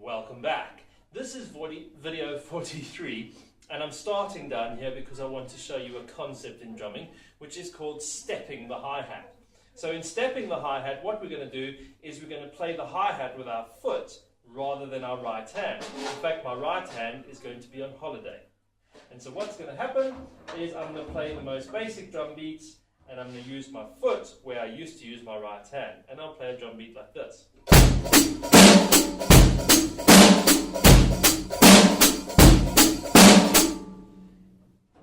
Welcome back. This is video 43 and I'm starting down here because I want to show you a concept in drumming which is called stepping the hi-hat. So in stepping the hi-hat, what we're going to do is we're going to play the hi-hat with our foot rather than our right hand. In fact, my right hand is going to be on holiday. And so what's going to happen is I'm going to play the most basic drum beats and I'm going to use my foot where I used to use my right hand. And I'll play a drum beat like this.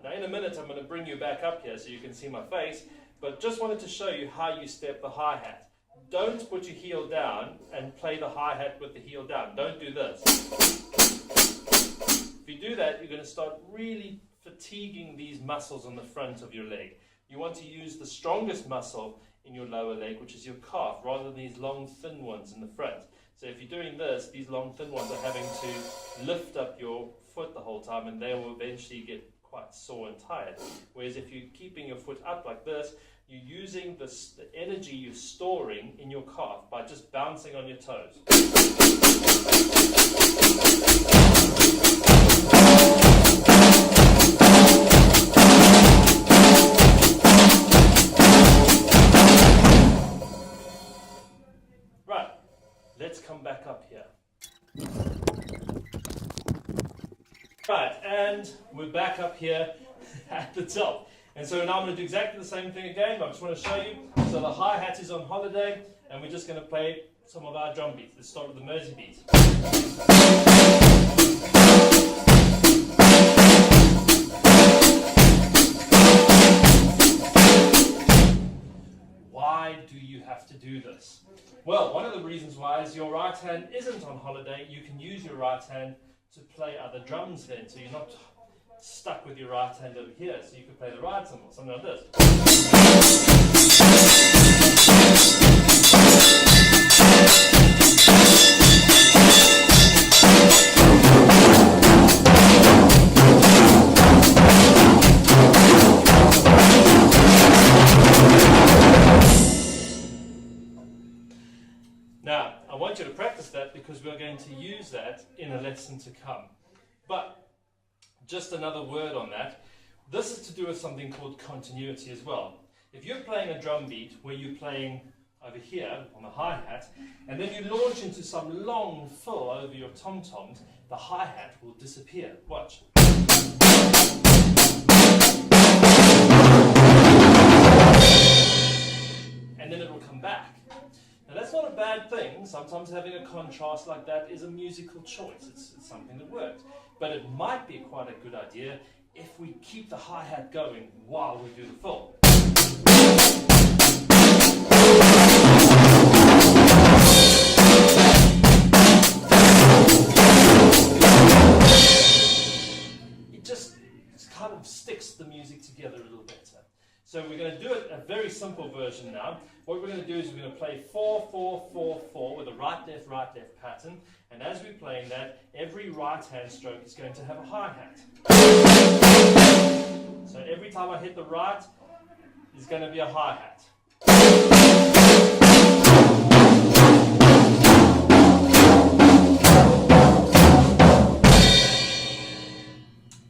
Now in a minute I'm going to bring you back up here so you can see my face, but just wanted to show you how you step the hi-hat. Don't put your heel down and play the hi-hat with the heel down. Don't do this. If you do that, you're going to start really fatiguing these muscles on the front of your leg. You want to use the strongest muscle in your lower leg, which is your calf, rather than these long thin ones in the front. So if you're doing this, these long thin ones are having to lift up your foot the whole time and they will eventually get quite sore and tired. Whereas if you're keeping your foot up like this, you're using the energy you're storing in your calf by just bouncing on your toes. Right, let's come back up here. Right, and we're back up here at the top. And so now I'm going to do exactly the same thing again, but I just want to show you. So the hi-hat is on holiday, and we're just going to play some of our drum beats. Let's start with the Mersey beat. Why do you have to do this? Well, one of the reasons why is your right hand isn't on holiday. You can use your right hand to play other drums then, so you're not stuck with your right hand over here, so you can play the ride cymbal, something like this. Now, I want you to practice that because we're going to use that in a lesson to come. But just another word on that. This is to do with something called continuity as well. If you're playing a drum beat where you're playing over here on the hi-hat, and then you launch into some long fill over your tom-toms, the hi-hat will disappear. Watch. And then it will come back. Now that's not a bad thing. Sometimes having a contrast like that is a musical choice. It's something that works. But it might be quite a good idea if we keep the hi-hat going while we do the fill. It just kind of sticks the music together a little better. So we're going to do it a very simple version now. What we're going to do is we're going to play 4-4-4-4 with a right-left pattern. And as we're playing that, every right-hand stroke is going to have a hi-hat. So every time I hit the right, there's going to be a hi-hat.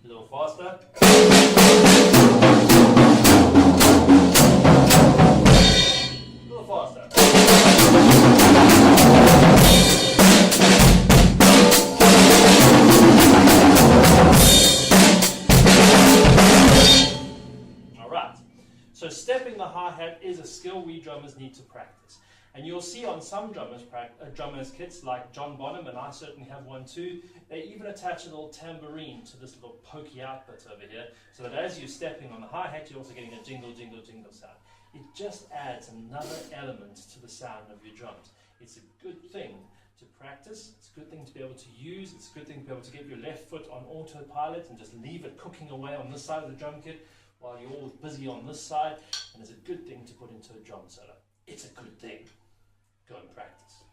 A little faster. So stepping the hi-hat is a skill we drummers need to practice. And you'll see on some drummers kits like John Bonham, and I certainly have one too, they even attach a little tambourine to this little pokey out bit over here, so that as you're stepping on the hi-hat, you're also getting a jingle, jingle, jingle sound. It just adds another element to the sound of your drums. It's a good thing to practice, it's a good thing to be able to use, it's a good thing to be able to get your left foot on autopilot and just leave it cooking away on this side of the drum kit while you're all busy on this side, and it's a good thing to put into a drum solo. It's a good thing. Go and practice.